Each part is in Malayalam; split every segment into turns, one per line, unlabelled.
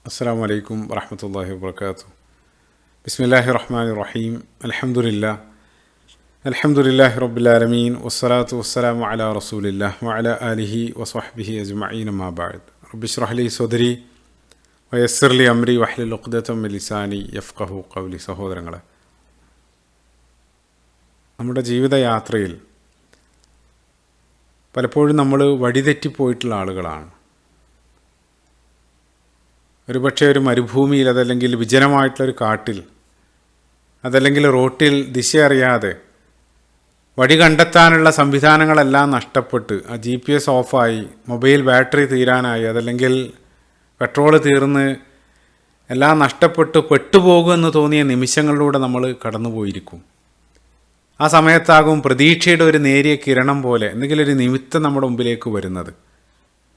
അസ്സലാമു അലൈക്കും വറഹ്മത്തുള്ളാഹി വബറകാതുഹു. ബിസ്മില്ലാഹിർ റഹ്മാനിർ റഹീം. അൽഹംദുലില്ലാഹി റബ്ബിൽ ആലമീൻ വസ്സലാത്തു വസ്സലാമു അലാ റസൂലില്ലാഹി വഅലാ ആലിഹി വസ്വഹ്ബിഹി അജ്മഈൻ. അമ്മാ ബഅദ്. റബ്ബി ഇശ്റഹ് ലി സദ്രി വയസ്സിർ ലി അംരി വഹ്ലുൽ ഉഖ്ദതം മിൻ ലിസാനി യഫ്ഖഹു ഖൗലി. സഹോദരങ്ങളെ, നമ്മുടെ ജീവിതയാത്രയിൽ പലപ്പോഴും നമ്മൾ വഴിതെറ്റിപ്പോയിട്ടുള്ള ആളുകളാണ്. ഒരുപക്ഷെ ഒരു മരുഭൂമിയിൽ, അതല്ലെങ്കിൽ വിജനമായിട്ടുള്ളൊരു കാട്ടിൽ, അതല്ലെങ്കിൽ റോട്ടിൽ ദിശ അറിയാതെ വഴി കണ്ടെത്താനുള്ള സംവിധാനങ്ങളെല്ലാം നഷ്ടപ്പെട്ട് ആ GPS ഓഫായി, മൊബൈൽ ബാറ്ററി തീരാനായി, അതല്ലെങ്കിൽ പെട്രോൾ തീർന്ന് എല്ലാം നഷ്ടപ്പെട്ട് പെട്ടുപോകുമെന്ന് തോന്നിയ നിമിഷങ്ങളിലൂടെ നമ്മൾ കടന്നുപോയിരിക്കും. ആ സമയത്താകും പ്രതീക്ഷയുടെ ഒരു നേരിയ കിരണം പോലെ എന്തെങ്കിലും ഒരു നിമിത്തം നമ്മുടെ മുമ്പിലേക്ക് വരുന്നത്.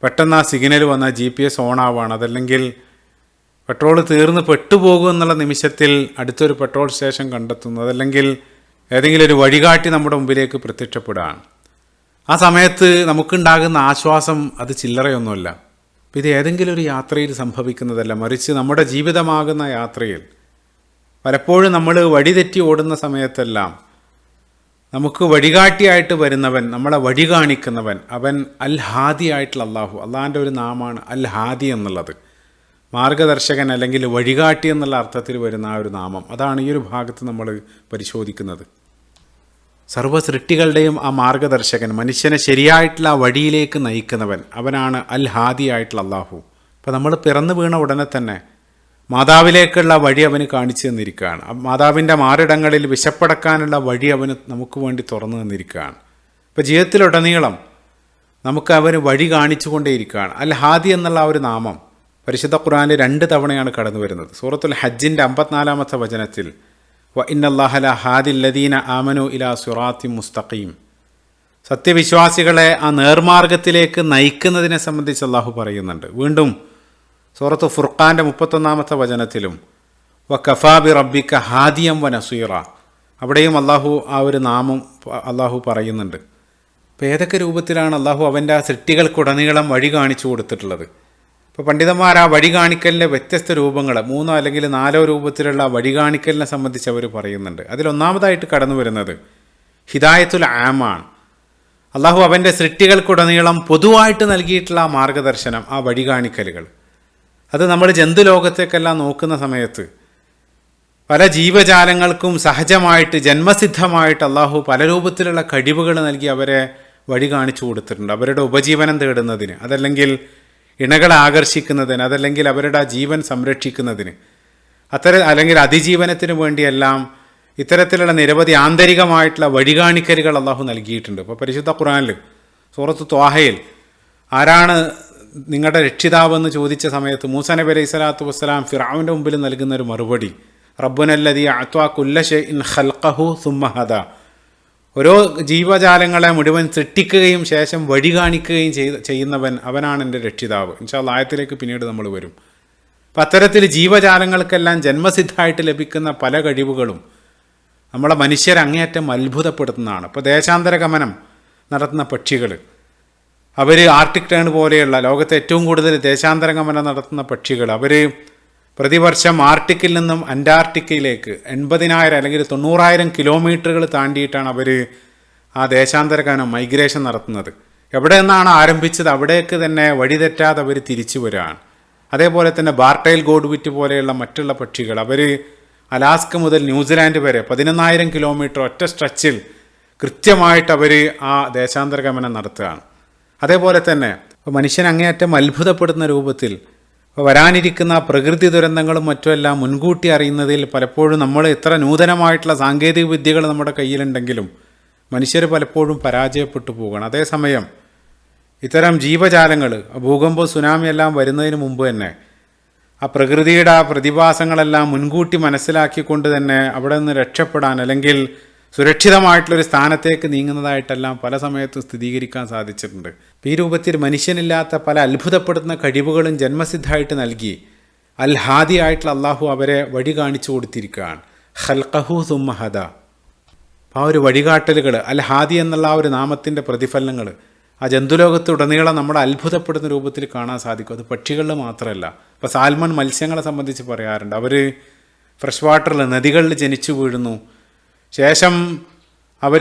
പെട്ടെന്ന് ആ സിഗ്നൽ വന്നാൽ GPS ഓണാവാണ്, അതല്ലെങ്കിൽ പെട്രോൾ തീർന്ന് പെട്ടുപോകുമെന്നുള്ള നിമിഷത്തിൽ അടുത്തൊരു പെട്രോൾ സ്റ്റേഷൻ കണ്ടെത്തുന്നു, അതല്ലെങ്കിൽ ഏതെങ്കിലും ഒരു വഴികാട്ടി നമ്മുടെ മുമ്പിലേക്ക് പ്രത്യക്ഷപ്പെടുകയാണ്. ആ സമയത്ത് നമുക്കുണ്ടാകുന്ന ആശ്വാസം അത് ചില്ലറയൊന്നുമല്ല. ഇത് ഏതെങ്കിലും ഒരു യാത്രയിൽ സംഭവിക്കുന്നതല്ല, മറിച്ച് നമ്മുടെ ജീവിതമാകുന്ന യാത്രയിൽ പലപ്പോഴും നമ്മൾ വഴിതെറ്റി ഓടുന്ന സമയത്തെല്ലാം നമുക്ക് വഴികാട്ടിയായിട്ട് വരുന്നവൻ, നമ്മളെ വഴി കാണിക്കുന്നവൻ, അവൻ അൽ ഹാദി ആയിട്ടുള്ള അള്ളാഹു. അള്ളാഹിൻ്റെ ഒരു നാമമാണ് അൽ ഹാദി എന്നുള്ളത്. മാർഗദർശകൻ അല്ലെങ്കിൽ വഴികാട്ടി എന്നുള്ള അർത്ഥത്തിൽ വരുന്ന ആ ഒരു നാമം, അതാണ് ഈ ഒരു ഭാഗത്ത് നമ്മൾ പരിശോധിക്കുന്നത്. സർവ്വ സൃഷ്ടികളുടെയും ആ മാർഗദർശകൻ, മനുഷ്യനെ ശരിയായിട്ടുള്ള ആ വഴിയിലേക്ക് നയിക്കുന്നവൻ, അവനാണ് അൽ ഹാദി ആയിട്ടുള്ള അള്ളാഹു. അപ്പോൾ നമ്മൾ പിറന്നു വീണ ഉടനെ തന്നെ മാതാവിലേക്കുള്ള വഴി അവന് കാണിച്ചു തന്നിരിക്കുകയാണ്. മാതാവിൻ്റെ മാറിടങ്ങളിൽ വിശപ്പടക്കാനുള്ള വഴി അവന് നമുക്ക് വേണ്ടി തുറന്നു തന്നിരിക്കുകയാണ്. ഇപ്പോൾ ജീവിതത്തിലുടനീളം നമുക്ക് അവന് വഴി കാണിച്ചു കൊണ്ടേയിരിക്കുകയാണ്. അൽ ഹാദി എന്നുള്ള ആ ഒരു നാമം പരിശുദ്ധ ഖുർആനിൽ 2 തവണയാണ് കടന്നു വരുന്നത്. സൂറത്തുൽ ഹജ്ജിൻ്റെ 54-ാമത്തെ വചനത്തിൽ വ ഇന്നല്ലാഹ ല ഹാദിൽ ലദീന ആമനു ഇലാ സിറാത്തിൻ മുസ്തഖീം, സത്യവിശ്വാസികളെ ആ നേർമാർഗത്തിലേക്ക് നയിക്കുന്നതിനെ സംബന്ധിച്ച് അള്ളാഹു പറയുന്നുണ്ട്. വീണ്ടും സൂറത്ത് ഫുർഖാൻ്റെ 31-ാമത്തെ വചനത്തിലും വ കഫാ ബി റബ്ബിക ഹാദിയം വ നസീറ, അവിടെയും അള്ളാഹു ആ ഒരു നാമം അള്ളാഹു പറയുന്നുണ്ട്. അപ്പോൾ ഏതൊക്കെ രൂപത്തിലാണ് അള്ളാഹു അവൻ്റെ ആ സൃഷ്ടികൾക്കുടനീളം വഴി കാണിച്ചു കൊടുത്തിട്ടുള്ളത്. ഇപ്പോൾ പണ്ഡിതന്മാർ ആ വഴി കാണിക്കലിൻ്റെ വ്യത്യസ്ത രൂപങ്ങൾ 3 അല്ലെങ്കിൽ 4 രൂപത്തിലുള്ള വഴി കാണിക്കലിനെ സംബന്ധിച്ച് അവർ പറയുന്നുണ്ട്. അതിലൊന്നാമതായിട്ട് കടന്നു വരുന്നത് ഹിദായത്തുൽ ആമാണ്. അള്ളാഹു അവൻ്റെ സൃഷ്ടികൾക്കുടനീളം പൊതുവായിട്ട് നൽകിയിട്ടുള്ള ആ മാർഗദർശനം, ആ വഴി കാണിക്കലുകൾ, അത് നമ്മൾ ജന്തുലോകത്തേക്കെല്ലാം നോക്കുന്ന സമയത്ത് പല ജീവജാലങ്ങൾക്കും സഹജമായിട്ട് ജന്മസിദ്ധമായിട്ട് അള്ളാഹു പല രൂപത്തിലുള്ള കഴിവുകൾ നൽകി അവരെ വഴി കാണിച്ചു കൊടുത്തിട്ടുണ്ട്. അവരുടെ ഉപജീവനം തേടുന്നതിന്, അതല്ലെങ്കിൽ ഇണകളെ ആകർഷിക്കുന്നതിന്, അതല്ലെങ്കിൽ അവരുടെ ആ ജീവൻ സംരക്ഷിക്കുന്നതിന്, അല്ലെങ്കിൽ അതിജീവനത്തിന് വേണ്ടിയെല്ലാം ഇത്തരത്തിലുള്ള നിരവധി ആന്തരികമായിട്ടുള്ള വഴികാണിക്കലുകൾ അള്ളാഹു നൽകിയിട്ടുണ്ട്. ഇപ്പോൾ പരിശുദ്ധ ഖുർആനിൽ സൂറത്ത് ത്വാഹയിൽ ആരാണ് നിങ്ങളുടെ രക്ഷിതാവെന്ന് ചോദിച്ച സമയത്ത് മൂസ നബി അലൈഹി സ്വലാത്തു വസ്സലാം ഫിർഔൻ്റെ മുമ്പിൽ നൽകുന്നൊരു മറുപടി റബ്ബുനല്ലദീ അഅ്താ കുല്ല ശൈഇൻ ഖൽഖഹു സുമ്മ ഹദാ, ഓരോ ജീവജാലങ്ങളെ മുഴുവൻ സൃഷ്ടിക്കുകയും ശേഷം വഴി കാണിക്കുകയും ചെയ്യുന്നവൻ, അവനാണ് എൻ്റെ രക്ഷിതാവ്. ഇൻഷാ അല്ലാഹ് ആയത്തിലേക്ക് പിന്നീട് നമ്മൾ വരും. അപ്പം അത്തരത്തിൽ ജീവജാലങ്ങൾക്കെല്ലാം ജന്മസിദ്ധമായിട്ട് ലഭിക്കുന്ന പല കഴിവുകളും നമ്മളെ മനുഷ്യരെ അങ്ങേയറ്റം അത്ഭുതപ്പെടുത്തുന്നതാണ്. ഇപ്പോൾ ദേശാന്തര ഗമനം നടത്തുന്ന പക്ഷികൾ, അവർ ആർട്ടിക് ടേൺ പോലെയുള്ള ലോകത്തെ ഏറ്റവും കൂടുതൽ ദേശാന്തര ഗമനം നടത്തുന്ന പക്ഷികൾ, അവർ പ്രതിവർഷം ആർട്ടിക്കിൽ നിന്നും അന്റാർട്ടിക്കയിലേക്ക് 80,000 അല്ലെങ്കിൽ 90,000 കിലോമീറ്ററുകൾ താണ്ടിയിട്ടാണ് അവർ ആ ദേശാന്തര ഗമനം മൈഗ്രേഷൻ നടത്തുന്നത്. എവിടെ നിന്നാണ് ആരംഭിച്ചത് അവിടേക്ക് തന്നെ വഴിതെറ്റാതെ അവർ തിരിച്ചു വരികയാണ്. അതേപോലെ തന്നെ ബാർട്ടൈൽ ഗോഡ്വിറ്റ് പോലെയുള്ള മറ്റുള്ള പക്ഷികൾ, അവർ അലാസ്ക മുതൽ ന്യൂസിലാൻഡ് വരെ 11,000 കിലോമീറ്റർ ഒറ്റ സ്ട്രെച്ചിൽ കൃത്യമായിട്ട് അവർ ആ ദേശാന്തര ഗമനം നടത്തുകയാണ്. അതേപോലെ തന്നെ മനുഷ്യൻ അങ്ങേയറ്റം അത്ഭുതപ്പെടുന്ന രൂപത്തിൽ വരാനിരിക്കുന്ന പ്രകൃതി ദുരന്തങ്ങളും മറ്റുമെല്ലാം മുൻകൂട്ടി അറിയുന്നതിൽ പലപ്പോഴും നമ്മൾ ഇത്ര നൂതനമായിട്ടുള്ള സാങ്കേതിക വിദ്യകൾ നമ്മുടെ കയ്യിലുണ്ടെങ്കിലും മനുഷ്യർ പലപ്പോഴും പരാജയപ്പെട്ടു പോവുകയാണ്. അതേസമയം ഇത്തരം ജീവജാലങ്ങൾ ഭൂകമ്പം സുനാമി എല്ലാം വരുന്നതിന് മുമ്പ് തന്നെ ആ പ്രകൃതിയുടെ ആ പ്രതിഭാസങ്ങളെല്ലാം മുൻകൂട്ടി മനസ്സിലാക്കിക്കൊണ്ട് തന്നെ അവിടെ നിന്ന് രക്ഷപ്പെടാൻ, അല്ലെങ്കിൽ സുരക്ഷിതമായിട്ടുള്ളൊരു സ്ഥാനത്തേക്ക് നീങ്ങുന്നതായിട്ടെല്ലാം പല സമയത്തും സ്ഥിരീകരിക്കാൻ സാധിച്ചിട്ടുണ്ട്. ഈ രൂപത്തിൽ മനുഷ്യനില്ലാത്ത പല അത്ഭുതപ്പെടുത്തുന്ന കഴിവുകളും ജന്മസിദ്ധമായിട്ട് നൽകി അൽ ഹാദി ആയിട്ടുള്ള അള്ളാഹു അവരെ വഴി കാണിച്ചു കൊടുത്തിരിക്കുകയാണ്. ഖൽഖഹു സുമ്മ ഹദാ, ആ ഒരു വഴികാട്ടലുകൾ, അൽ ഹാദി എന്നുള്ള ആ ഒരു നാമത്തിൻ്റെ പ്രതിഫലനങ്ങൾ ആ ജന്തുലോകത്തുടനീളം നമ്മളെ അത്ഭുതപ്പെടുന്ന രൂപത്തിൽ കാണാൻ സാധിക്കും. അത് പക്ഷികളിൽ മാത്രമല്ല, ഇപ്പോൾ സാൽമൺ മത്സ്യങ്ങളെ സംബന്ധിച്ച് പറയാറുണ്ട്. അവർ ഫ്രഷ് വാട്ടറിൽ നദികളിൽ ജനിച്ചു വീഴുന്നു. ശേഷം അവർ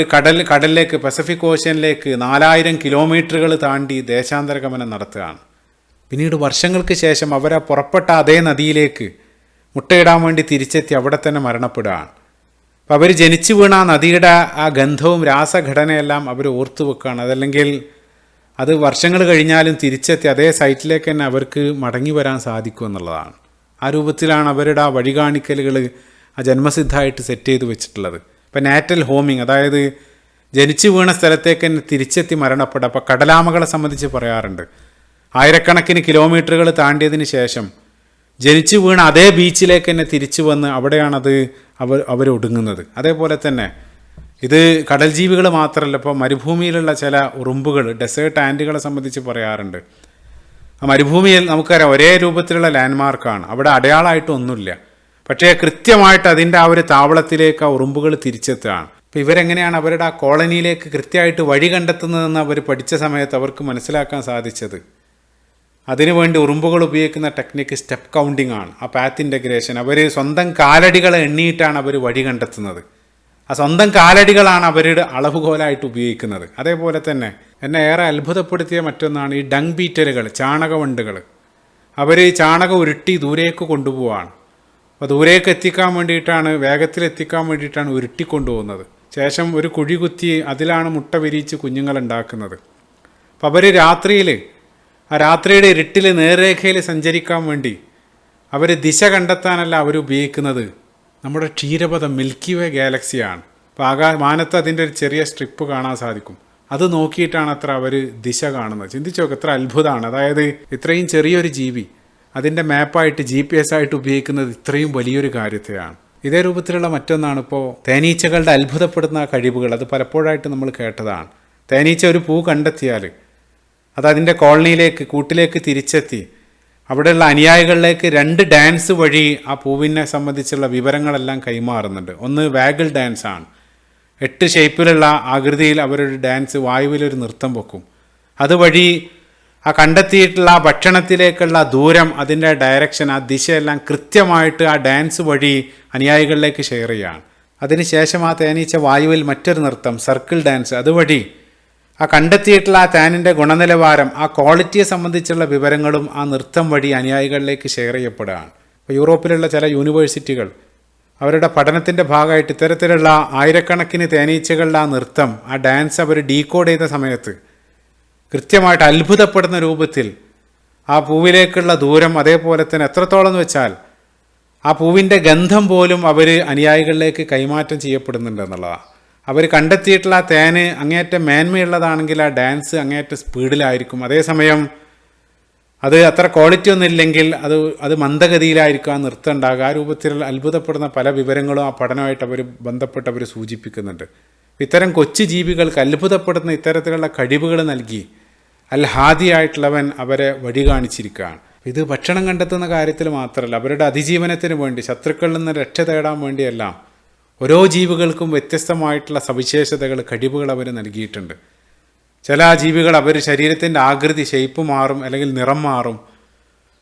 കടലിലേക്ക് പസഫിക് ഓഷ്യനിലേക്ക് 4000 കിലോമീറ്ററുകൾ താണ്ടി ദേശാന്തര ഗമനം നടത്തുകയാണ്. പിന്നീട് വർഷങ്ങൾക്ക് ശേഷം അവരെ പുറപ്പെട്ട അതേ നദിയിലേക്ക് മുട്ടയിടാൻ വേണ്ടി തിരിച്ചെത്തി അവിടെ തന്നെ മരണപ്പെടുകയാണ്. അപ്പോൾ അവർ ജനിച്ചു വീണ ആ നദിയുടെ ആ ഗന്ധവും രാസഘടനയെല്ലാം അവർ ഓർത്തു വെക്കുകയാണ്. അതല്ലെങ്കിൽ അത് വർഷങ്ങൾ കഴിഞ്ഞാലും തിരിച്ചെത്തി അതേ സൈറ്റിലേക്ക് തന്നെ അവർക്ക് മടങ്ങി വരാൻ സാധിക്കും എന്നുള്ളതാണ്. ആ രൂപത്തിലാണ് അവരുടെ ആ വഴികാണിക്കലുകൾ ആ ജന്മസിദ്ധമായിട്ട് സെറ്റ് ചെയ്ത് വെച്ചിട്ടുള്ളത്. ഇപ്പം നാറ്റൽ ഹോമിങ്, അതായത് ജനിച്ചു വീണ സ്ഥലത്തേക്ക് തന്നെ തിരിച്ചെത്തി മരണപ്പെടുക. അപ്പോൾ കടലാമകളെ സംബന്ധിച്ച് പറയാറുണ്ട്, ആയിരക്കണക്കിന് കിലോമീറ്ററുകൾ താണ്ടിയതിന് ശേഷം ജനിച്ചു വീണ അതേ ബീച്ചിലേക്ക് തന്നെ തിരിച്ചു വന്ന് അവിടെയാണത് അവർ ഒടുങ്ങുന്നത്. അതേപോലെ തന്നെ ഇത് കടൽ ജീവികൾ മാത്രമല്ല, ഇപ്പോൾ മരുഭൂമിയിലുള്ള ചില ഉറുമ്പുകൾ, ഡെസേർട്ട് ആൻറ്റുകളെ സംബന്ധിച്ച് പറയാറുണ്ട്. ആ മരുഭൂമിയിൽ നമുക്കറിയാം ഒരേ രൂപത്തിലുള്ള ലാൻഡ്മാർക്കാണ്, അവിടെ അടയാളമായിട്ടൊന്നുമില്ല. പക്ഷേ കൃത്യമായിട്ട് അതിൻ്റെ ആ ഒരു താവളത്തിലേക്ക് ആ ഉറുമ്പുകൾ തിരിച്ചെത്തുകയാണ്. അപ്പോൾ ഇവരെങ്ങനെയാണ് അവരുടെ ആ കോളനിയിലേക്ക് കൃത്യമായിട്ട് വഴി കണ്ടെത്തുന്നതെന്ന് അവർ പഠിച്ച സമയത്ത് അവർക്ക് മനസ്സിലാക്കാൻ സാധിച്ചത്. അതിനുവേണ്ടി ഉറുമ്പുകൾ ഉപയോഗിക്കുന്ന ടെക്നിക്ക് സ്റ്റെപ്പ് കൗണ്ടിങ് ആണ്, ആ പാത്ത് ഇൻ്റഗ്രേഷൻ. അവർ സ്വന്തം കാലടികളെ എണ്ണിയിട്ടാണ് അവർ വഴി കണ്ടെത്തുന്നത്. ആ സ്വന്തം കാലടികളാണ് അവരുടെ അളവുകോലായിട്ട് ഉപയോഗിക്കുന്നത്. അതേപോലെ തന്നെ എന്നെ ഏറെ അത്ഭുതപ്പെടുത്തിയ മറ്റൊന്നാണ് ഈ ഡങ് ബീറ്റലുകൾ, ചാണകവണ്ടുകൾ. അവർ ചാണകം ഉരുട്ടി ദൂരേക്ക് കൊണ്ടുപോവാണ്. അപ്പോൾ ദൂരേക്ക് എത്തിക്കാൻ വേണ്ടിയിട്ടാണ്, വേഗത്തിൽ എത്തിക്കാൻ വേണ്ടിയിട്ടാണ് ഉരുട്ടി കൊണ്ടുപോകുന്നത്. ശേഷം ഒരു കുഴി കുത്തി അതിലാണ് മുട്ട വിരിയിച്ച് കുഞ്ഞുങ്ങളുണ്ടാക്കുന്നത്. അപ്പോൾ അവർ ആ രാത്രിയുടെ ഇരുട്ടിൽ നേർരേഖയിൽ സഞ്ചരിക്കാൻ വേണ്ടി അവർ ദിശ കണ്ടെത്താനല്ല അവർ ഉപയോഗിക്കുന്നത് നമ്മുടെ ക്ഷീരപഥം മിൽക്കി വേ ഗാലക്സിയാണ്. അപ്പോൾ മാനത്ത് അതിൻ്റെ ഒരു ചെറിയ സ്ട്രിപ്പ് കാണാൻ സാധിക്കും. അത് നോക്കിയിട്ടാണ് അത്ര അവർ ദിശ കാണുന്നത്. ചിന്തിച്ചു നോക്ക്, എത്ര അത്ഭുതമാണ്. അതായത് ഇത്രയും ചെറിയൊരു ജീവി അതിൻ്റെ മാപ്പായിട്ട് GPS ആയിട്ട് ഉപയോഗിക്കുന്നത് ഇത്രയും വലിയൊരു കാര്യത്തെയാണ്. ഇതേ രൂപത്തിലുള്ള മറ്റൊന്നാണ് ഇപ്പോൾ തേനീച്ചകളുടെ അത്ഭുതപ്പെടുന്ന കഴിവുകൾ. അത് പലപ്പോഴായിട്ട് നമ്മൾ കേട്ടതാണ്. തേനീച്ച ഒരു പൂ കണ്ടെത്തിയാൽ അത് അതിൻ്റെ കോളനിയിലേക്ക്, കൂട്ടിലേക്ക് തിരിച്ചെത്തി അവിടെയുള്ള അനുയായികളിലേക്ക് 2 ഡാൻസ് വഴി ആ പൂവിനെ സംബന്ധിച്ചുള്ള വിവരങ്ങളെല്ലാം കൈമാറുന്നുണ്ട്. ഒന്ന് വാഗിൾ ഡാൻസ് ആണ്. 8 ഷേപ്പിലുള്ള ആകൃതിയിൽ അവരൊരു ഡാൻസ്, വായുവിലൊരു നൃത്തം വെക്കും. അതുവഴി ആ കണ്ടെത്തിയിട്ടുള്ള ആ ഭക്ഷണത്തിലേക്കുള്ള ദൂരം, അതിൻ്റെ ഡയറക്ഷൻ, ആ ദിശയെല്ലാം കൃത്യമായിട്ട് ആ ഡാൻസ് വഴി അനുയായികളിലേക്ക് ഷെയർ ചെയ്യുകയാണ്. അതിനുശേഷം ആ തേനീച്ച വായുവിൽ മറ്റൊരു നൃത്തം, സർക്കിൾ ഡാൻസ്, അതുവഴി ആ കണ്ടെത്തിയിട്ടുള്ള ആ തേനിൻ്റെ ഗുണനിലവാരം, ആ ക്വാളിറ്റിയെ സംബന്ധിച്ചുള്ള വിവരങ്ങളും ആ നൃത്തം വഴി അനുയായികളിലേക്ക് ഷെയർ ചെയ്യപ്പെടുകയാണ്. ഇപ്പോൾ യൂറോപ്പിലുള്ള ചില യൂണിവേഴ്സിറ്റികൾ അവരുടെ പഠനത്തിൻ്റെ ഭാഗമായിട്ട് ഇത്തരത്തിലുള്ള ആയിരക്കണക്കിന് തേനീച്ചകളുടെ ആ നൃത്തം, ആ ഡാൻസ് അവർ ഡീകോഡ് ചെയ്ത സമയത്ത് കൃത്യമായിട്ട് അത്ഭുതപ്പെടുന്ന രൂപത്തിൽ ആ പൂവിലേക്കുള്ള ദൂരം, അതേപോലെ തന്നെ എത്രത്തോളം എന്ന് വെച്ചാൽ ആ പൂവിൻ്റെ ഗന്ധം പോലും അവർ അനുയായികളിലേക്ക് കൈമാറ്റം ചെയ്യപ്പെടുന്നുണ്ട് എന്നുള്ളതാണ്. അവർ കണ്ടെത്തിയിട്ടുള്ള ആ തേന് അങ്ങേയറ്റം മേന്മയുള്ളതാണെങ്കിൽ ആ ഡാൻസ് അങ്ങേയറ്റം സ്പീഡിലായിരിക്കും. അതേസമയം അത് അത്ര ക്വാളിറ്റി ഒന്നും ഇല്ലെങ്കിൽ അത് മന്ദഗതിയിലായിരിക്കും ആ നൃത്തം ഉണ്ടാകുക. ആ രൂപത്തിൽ അത്ഭുതപ്പെടുന്ന പല വിവരങ്ങളും ആ പഠനമായിട്ട് ബന്ധപ്പെട്ട് അവർ സൂചിപ്പിക്കുന്നുണ്ട്. ഇത്തരം കൊച്ചു ജീവികൾക്ക് അത്ഭുതപ്പെടുന്ന ഇത്തരത്തിലുള്ള കഴിവുകൾ നൽകി അൽ-ഹാദി ആയിട്ടുള്ളവൻ അവരെ വഴി കാണിച്ചിരിക്കുകയാണ്. ഇത് ഭക്ഷണം കണ്ടെത്തുന്ന കാര്യത്തിൽ മാത്രമല്ല, അവരുടെ അതിജീവനത്തിന് വേണ്ടി, ശത്രുക്കളിൽ നിന്ന് രക്ഷ തേടാൻ വേണ്ടിയെല്ലാം ഓരോ ജീവികൾക്കും വ്യത്യസ്തമായിട്ടുള്ള സവിശേഷതകൾ, കഴിവുകൾ അവർ നൽകിയിട്ടുണ്ട്. ചില ജീവികൾ അവർ ശരീരത്തിൻ്റെ ആകൃതി, ഷേപ്പ് മാറും, അല്ലെങ്കിൽ നിറം മാറും.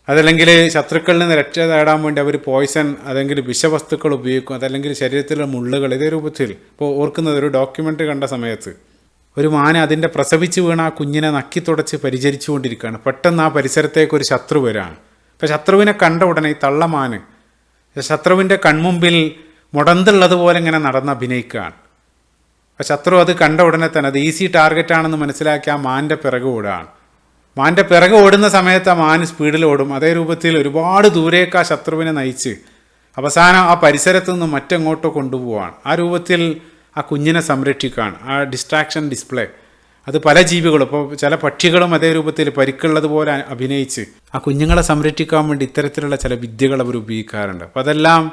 അതല്ലെങ്കിൽ ശത്രുക്കളിൽ നിന്ന് രക്ഷ തേടാൻ വേണ്ടി അവർ പോയ്സൺ, അല്ലെങ്കിൽ വിഷവസ്തുക്കൾ ഉപയോഗിക്കും. അതല്ലെങ്കിൽ ശരീരത്തിലുള്ള മുള്ളുകൾ. ഇതേ രൂപത്തിൽ ഇപ്പോൾ ഓർക്കുന്നത്, ഒരു ഡോക്യുമെൻ്ററി കണ്ട സമയത്ത് ഒരു മാന അതിൻ്റെ പ്രസവിച്ച് വീണ ആ കുഞ്ഞിനെ നക്കി തുടച്ച് പരിചരിച്ചു കൊണ്ടിരിക്കുകയാണ്. പെട്ടെന്ന് ആ പരിസരത്തേക്ക് ഒരു ശത്രു വരികയാണ്. അപ്പോൾ ശത്രുവിനെ കണ്ട ഉടനെ ഈ തള്ളമാന് ശത്രുവിൻ്റെ കൺമുമ്പിൽ മുടന്തുള്ളതുപോലെ ഇങ്ങനെ നടന്ന് അഭിനയിക്കുകയാണ്. അപ്പോൾ ശത്രു അത് കണ്ട ഉടനെ തന്നെ അത് ഈസി ടാർഗറ്റാണെന്ന് മനസ്സിലാക്കി ആ മാൻ്റെ പിറകെ ഓടുകയാണ്. മാൻ്റെ പിറകെ ഓടുന്ന സമയത്ത് ആ മാന് സ്പീഡിൽ ഓടും. അതേ രൂപത്തിൽ ഒരുപാട് ദൂരേക്ക് ആ ശത്രുവിനെ നയിച്ച് അവസാനം ആ പരിസരത്തു നിന്ന് മറ്റെങ്ങോട്ടോ കൊണ്ടുപോവാണ്. ആ രൂപത്തിൽ ആ കുഞ്ഞിനെ സംരക്ഷിക്കുകയാണ്. ആ ഡിസ്ട്രാക്ഷൻ ഡിസ്പ്ലേ അത് പല ജീവികളും, ഇപ്പോൾ ചില പക്ഷികളും അതേ രൂപത്തിൽ പരിക്കുള്ളതുപോലെ അഭിനയിച്ച് ആ കുഞ്ഞുങ്ങളെ സംരക്ഷിക്കാൻ വേണ്ടി ഇത്തരത്തിലുള്ള ചില വിദ്യകൾ അവർ ഉപയോഗിക്കാറുണ്ട്. അപ്പോൾ അതെല്ലാം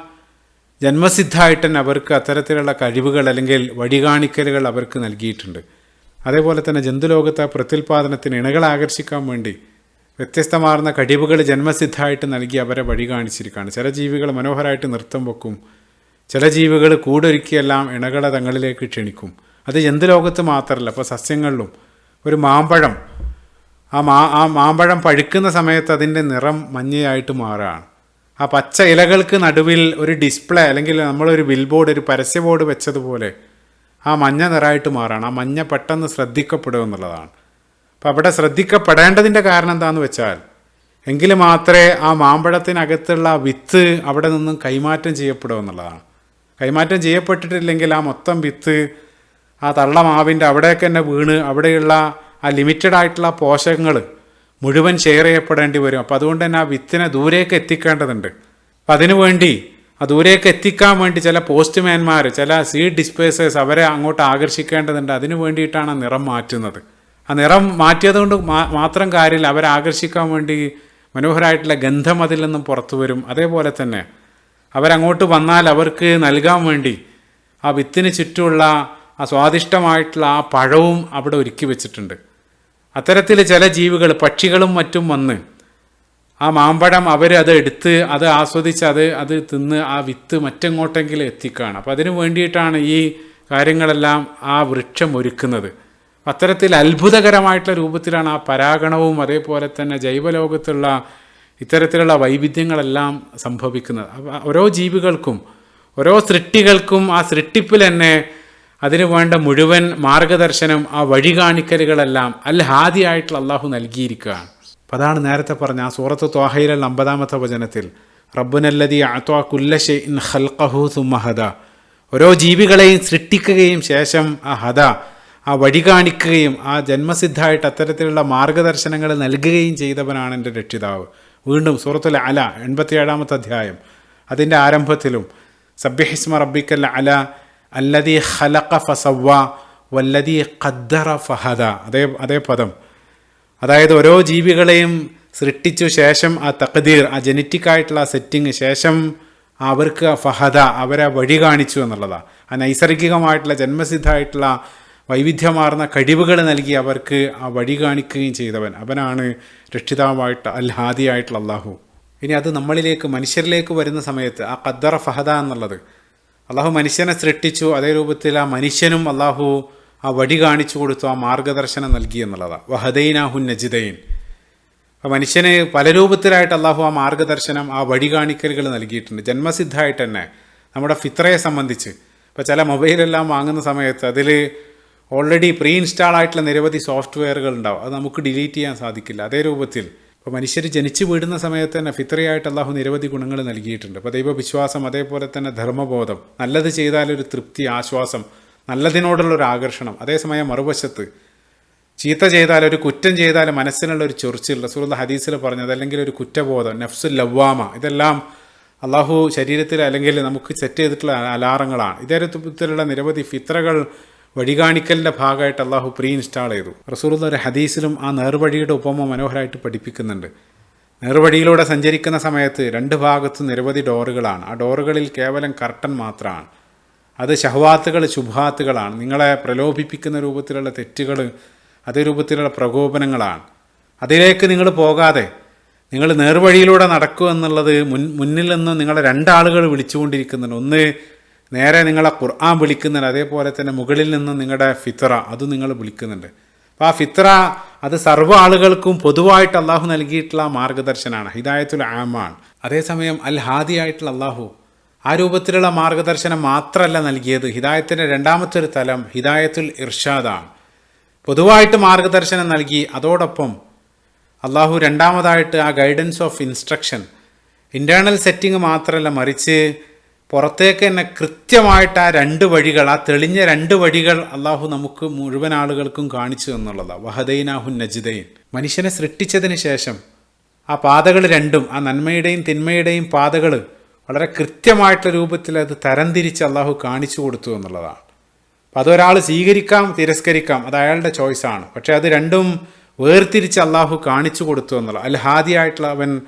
ജന്മസിദ്ധമായിട്ട് തന്നെ അവർക്ക് അത്തരത്തിലുള്ള കഴിവുകൾ അല്ലെങ്കിൽ വഴികാണിക്കലുകൾ അവർക്ക് നൽകിയിട്ടുണ്ട്. അതേപോലെ തന്നെ ജന്തുലോകത്തെ പ്രത്യുൽപാദനത്തിന് ഇണകളെ ആകർഷിക്കാൻ വേണ്ടി വ്യത്യസ്തമാർന്ന കഴിവുകൾ ജന്മസിദ്ധമായിട്ട് നൽകി അവരെ വഴി കാണിച്ചിരിക്കുകയാണ്. ചില ജീവികൾ മനോഹരമായിട്ട് നൃത്തം വെക്കും. ചില ജീവികൾ കൂടൊരുക്കിയെല്ലാം ഇണകളെ തങ്ങളിലേക്ക് ക്ഷണിക്കും. അത് ജന്തുലോകത്ത് മാത്രമല്ല, ഇപ്പോൾ സസ്യങ്ങളിലും ഒരു മാമ്പഴം ആ മാമ്പഴം പഴുക്കുന്ന സമയത്ത് അതിൻ്റെ നിറം മഞ്ഞയായിട്ട് മാറുകയാണ്. ആ പച്ച ഇലകൾക്ക് നടുവിൽ ഒരു ഡിസ്പ്ലേ അല്ലെങ്കിൽ നമ്മളൊരു ബിൽ ബോർഡ്, ഒരു പരസ്യ ബോർഡ് വെച്ചതുപോലെ ആ മഞ്ഞ നിറമായിട്ട് മാറുകയാണ്. ആ മഞ്ഞ പെട്ടെന്ന് ശ്രദ്ധിക്കപ്പെടുക എന്നുള്ളതാണ്. അപ്പോൾ അവിടെ ശ്രദ്ധിക്കപ്പെടേണ്ടതിൻ്റെ കാരണം എന്താണെന്ന് വെച്ചാൽ, എങ്കിൽ മാത്രമേ ആ മാമ്പഴത്തിനകത്തുള്ള വിത്ത് അവിടെ നിന്നും കൈമാറ്റം ചെയ്യപ്പെടുക എന്നുള്ളതാണ്. കൈമാറ്റം ചെയ്യപ്പെട്ടിട്ടില്ലെങ്കിൽ ആ മൊത്തം വിത്ത് ആ തള്ളമാവിൻ്റെ അവിടേക്ക് തന്നെ വീണ് അവിടെയുള്ള ആ ലിമിറ്റഡ് ആയിട്ടുള്ള പോഷകങ്ങൾ മുഴുവൻ ഷെയർ ചെയ്യപ്പെടേണ്ടി വരും. അപ്പോൾ അതുകൊണ്ട് തന്നെ ആ വിത്തിനെ ദൂരേക്ക് എത്തിക്കേണ്ടതുണ്ട്. അപ്പം അതിനുവേണ്ടി ആ ദൂരേക്ക് എത്തിക്കാൻ വേണ്ടി ചില പോസ്റ്റ്മാൻമാർ, ചില സീഡ് ഡിസ്പേഴ്സേഴ്സ് അവരെ അങ്ങോട്ട് ആകർഷിക്കേണ്ടതുണ്ട്. അതിനു വേണ്ടിയിട്ടാണ് ആ നിറം മാറ്റുന്നത്. ആ നിറം മാറ്റിയതുകൊണ്ട് മാത്രം കാര്യമില്ല, അവരെ ആകർഷിക്കാൻ വേണ്ടി മനോഹരമായിട്ടുള്ള ഗന്ധം അതിൽ നിന്നും പുറത്തു വരും. അതേപോലെ തന്നെ അവരങ്ങോട്ട് വന്നാൽ അവർക്ക് നൽകാൻ വേണ്ടി ആ വിത്തിന് ചുറ്റുമുള്ള ആ സ്വാദിഷ്ടമായിട്ടുള്ള ആ പഴവും അവിടെ ഒരുക്കി വെച്ചിട്ടുണ്ട്. അത്തരത്തിൽ ചില ജീവികൾ, പക്ഷികളും മറ്റും വന്ന് ആ മാമ്പഴം അത് എടുത്ത് അത് ആസ്വദിച്ച് അത് തിന്ന് ആ വിത്ത് മറ്റെങ്ങോട്ടെങ്കിലും എത്തിക്കുകയാണ്. അപ്പോൾ അതിനു വേണ്ടിയിട്ടാണ് ഈ കാര്യങ്ങളെല്ലാം ആ വൃക്ഷം ഒരുക്കുന്നത്. അത്തരത്തിൽ അത്ഭുതകരമായിട്ടുള്ള രൂപത്തിലാണ് ആ പരാഗണവും അതേപോലെ തന്നെ ജൈവലോകത്തുള്ള ഇത്തരത്തിലുള്ള വൈവിധ്യങ്ങളെല്ലാം സംഭവിക്കുന്നത്. ഓരോ ജീവികൾക്കും ഓരോ സൃഷ്ടികൾക്കും ആ സൃഷ്ടിപ്പിൽ തന്നെ അതിനു വേണ്ട മുഴുവൻ മാർഗദർശനം, ആ വഴി കാണിക്കലുകളെല്ലാം അൽ ഹാദി ആയിട്ടുള്ള അള്ളാഹു നൽകിയിരിക്കുകയാണ്. അപ്പം അതാണ് നേരത്തെ പറഞ്ഞ ആ സൂറത്ത് ത്വാഹയിലെ 50-ാമത്തെ വചനത്തിൽ റബ്ബുനല്ലദീ അഅ്താ കുല്ല ശൈഇൻ ഖൽഖഹു സുമ്മ ഹദാ, ഓരോ ജീവികളെയും സൃഷ്ടിക്കുകയും ശേഷം ആ വഴി കാണിക്കുകയും ആ ജന്മസിദ്ധമായിട്ട് അത്തരത്തിലുള്ള മാർഗദർശനങ്ങൾ നൽകുകയും ചെയ്തവനാണ് എൻ്റെ രക്ഷിതാവ്. വീണ്ടും സൂറത്തുൽ അല 87-ാമത്തെ അധ്യായം അതിൻ്റെ ആരംഭത്തിലും സബ്ബിഹിസ്മ റബ്ബിക്കൽ അല അല്ലദീ ഖലഖ ഫസവ്വ വല്ലദീ ഖദ്ദറ ഫഹദ, അതേ പദം. അതായത് ഓരോ ജീവികളെയും സൃഷ്ടിച്ചു ശേഷം ആ തഖ്ദീർ, ആ ജനറ്റിക്കായിട്ടുള്ള സെറ്റിങ് ശേഷം അവർക്ക് ഫഹദ, അവരെ വഴി കാണിച്ചു എന്നുള്ളതാണ്. ആ നൈസർഗികമായിട്ടുള്ള ജന്മസിദ്ധമായിട്ടുള്ള വൈവിധ്യമാർന്ന കഴിവുകൾ നൽകി അവർക്ക് ആ വഴി കാണിക്കുകയും ചെയ്തവൻ അവനാണ് രക്ഷിതാവായിട്ട് അൽ ഹാദി ആയിട്ടുള്ള അള്ളാഹു. ഇനി അത് നമ്മളിലേക്ക്, മനുഷ്യരിലേക്ക് വരുന്ന സമയത്ത് ആ ഖദ്ദറ ഫഹദ എന്നുള്ളത്, അള്ളാഹു മനുഷ്യനെ സൃഷ്ടിച്ചു, അതേ രൂപത്തിൽ ആ മനുഷ്യനും അള്ളാഹു ആ വഴി കാണിച്ചു കൊടുത്തു, ആ മാർഗദർശനം നൽകി എന്നുള്ളതാണ്. വഹദൈനാഹുൻ നജ്ദൈൻ. അപ്പോൾ മനുഷ്യന് പല രൂപത്തിലായിട്ട് അള്ളാഹു ആ മാർഗദർശനം, ആ വഴി കാണിക്കലുകൾ നൽകിയിട്ടുണ്ട്. ജന്മസിദ്ധമായിട്ട് തന്നെ നമ്മുടെ ഫിത്രയെ സംബന്ധിച്ച് ഇപ്പോൾ ചില മൊബൈലെല്ലാം വാങ്ങുന്ന സമയത്ത് അതിൽ ഓൾറെഡി പ്രീ ഇൻസ്റ്റാൾ ആയിട്ടുള്ള നിരവധി സോഫ്റ്റ്വെയറുകൾ ഉണ്ടാവും. അത് നമുക്ക് ഡിലീറ്റ് ചെയ്യാൻ സാധിക്കില്ല. അതേ രൂപത്തിൽ ഇപ്പോൾ മനുഷ്യർ ജനിച്ചു വീടുന്ന സമയത്ത് തന്നെ ഫിത്രയായിട്ട് അള്ളാഹു നിരവധി ഗുണങ്ങൾ നൽകിയിട്ടുണ്ട്. അപ്പോൾ ദൈവവിശ്വാസം, അതേപോലെ തന്നെ ധർമ്മബോധം, നല്ലത് ചെയ്താലൊരു തൃപ്തി, ആശ്വാസം, നല്ലതിനോടുള്ളൊരു ആകർഷണം. അതേസമയം മറുവശത്ത് ചീത്ത ചെയ്താൽ, ഒരു കുറ്റം ചെയ്താൽ മനസ്സിനുള്ളൊരു ചൊറിച്ചിൽ, റസൂലുള്ളാഹി ഹദീസിൽ പറഞ്ഞത്, അല്ലെങ്കിൽ ഒരു കുറ്റബോധം, നഫ്സുൽ ലവ്വാമ, ഇതെല്ലാം അള്ളാഹു ശരീരത്തിൽ അല്ലെങ്കിൽ നമുക്ക് സെറ്റ് ചെയ്തിട്ടുള്ള അലാറങ്ങളാണ്. ഇതേ രൂപത്തിലുള്ള നിരവധി ഫിത്രകൾ വഴികാണിക്കലിൻ്റെ ഭാഗമായിട്ട് അള്ളാഹു പ്രീ ഇൻസ്റ്റാൾ ചെയ്തു. റസൂലുള്ളാഹി ഒരു ഹദീസിലും ആ നേർവഴിയുടെ ഉപമ മനോഹരമായിട്ട് പഠിപ്പിക്കുന്നുണ്ട്. നേർവഴിയിലൂടെ സഞ്ചരിക്കുന്ന സമയത്ത് രണ്ട് ഭാഗത്തും നിരവധി ഡോറുകളാണ്. ആ ഡോറുകളിൽ കേവലം കർട്ടൻ മാത്രമാണ്. അത് ശഹ്വാത്തുകൾ, ശുഭാത്തുകളാണ്. നിങ്ങളെ പ്രലോഭിപ്പിക്കുന്ന രൂപത്തിലുള്ള തെറ്റുകൾ, അതേ രൂപത്തിലുള്ള പ്രകോപനങ്ങളാണ്. അതിലേക്ക് നിങ്ങൾ പോകാതെ നിങ്ങൾ നേർവഴിയിലൂടെ നടക്കുക എന്നുള്ളത് മുന്നിൽ നിന്നും നിങ്ങളെ രണ്ടാളുകൾ വിളിച്ചുകൊണ്ടിരിക്കുന്നുണ്ട്. ഒന്ന് നേരെ നിങ്ങളെ ഖുർആൻ വിളിക്കുന്നുണ്ട്, അതേപോലെ തന്നെ മുകളിൽ നിന്നും നിങ്ങളുടെ ഫിത്ര അതും നിങ്ങൾ വിളിക്കുന്നുണ്ട്. അപ്പോൾ ആ ഫിത്ര അത് സർവ്വ ആളുകൾക്കും പൊതുവായിട്ട് അള്ളാഹു നൽകിയിട്ടുള്ള മാർഗദർശനമാണ്, ഹിദായത്തുൽ ആമാണ്. അതേസമയം അൽ ഹാദി ആയിട്ടുള്ള അള്ളാഹു ആ രൂപത്തിലുള്ള മാർഗദർശനം മാത്രമല്ല നൽകിയത്, ഹിദായത്തിൻ്റെ രണ്ടാമത്തെ ഒരു തലം ഹിദായത്തുൽ ഇർഷാദാണ്. പൊതുവായിട്ട് മാർഗദർശനം നൽകി, അതോടൊപ്പം അള്ളാഹു രണ്ടാമതായിട്ട് ആ guidance of instruction, internal setting മാത്രമല്ല, മറിച്ച് പുറത്തേക്ക് തന്നെ കൃത്യമായിട്ട് ആ രണ്ട് വഴികൾ, ആ തെളിഞ്ഞ രണ്ട് വഴികൾ അള്ളാഹു നമുക്ക് മുഴുവൻ ആളുകൾക്കും കാണിച്ചു എന്നുള്ളതാണ്. വഹദൈനാഹുൻ നജ്ദൈൻ. മനുഷ്യനെ സൃഷ്ടിച്ചതിന് ശേഷം ആ പാതകൾ രണ്ടും, ആ നന്മയുടെയും തിന്മയുടെയും പാതകൾ വളരെ കൃത്യമായിട്ടുള്ള രൂപത്തിൽ അത് തരംതിരിച്ച് അള്ളാഹു കാണിച്ചു കൊടുത്തു എന്നുള്ളതാണ്. അപ്പോൾ അതൊരാൾ സ്വീകരിക്കാം, തിരസ്കരിക്കാം, അത് അയാളുടെ ചോയ്സാണ്. പക്ഷേ അത് രണ്ടും വേർതിരിച്ച് അള്ളാഹു കാണിച്ചു കൊടുത്തു എന്നുള്ളത്, അൽ ഹാദി ആയിട്ടുള്ള